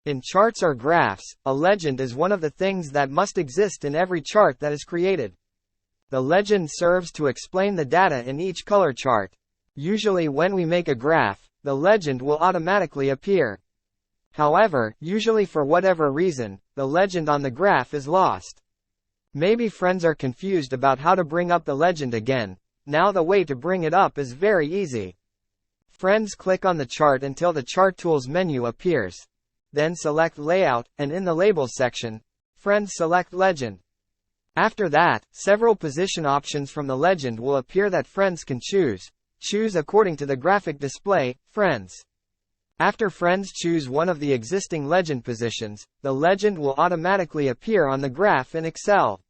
In charts or graphs, a legend is one of the things that must exist in every chart that is created. The legend serves to explain the data in each color chart. Usually when we make a graph, the legend will automatically appear. However, usually for whatever reason, the legend on the graph is lost. Maybe friends are confused about how to bring up the legend again. Now the way to bring it up is very easy. Friends click on the chart until the Chart Tools menu appears. Then select Layout, and in the Labels section, friends select Legend. After that, several position options from the legend will appear that friends can choose. Choose according to the graphic display, friends. After friends choose one of the existing legend positions, the legend will automatically appear on the graph in Excel.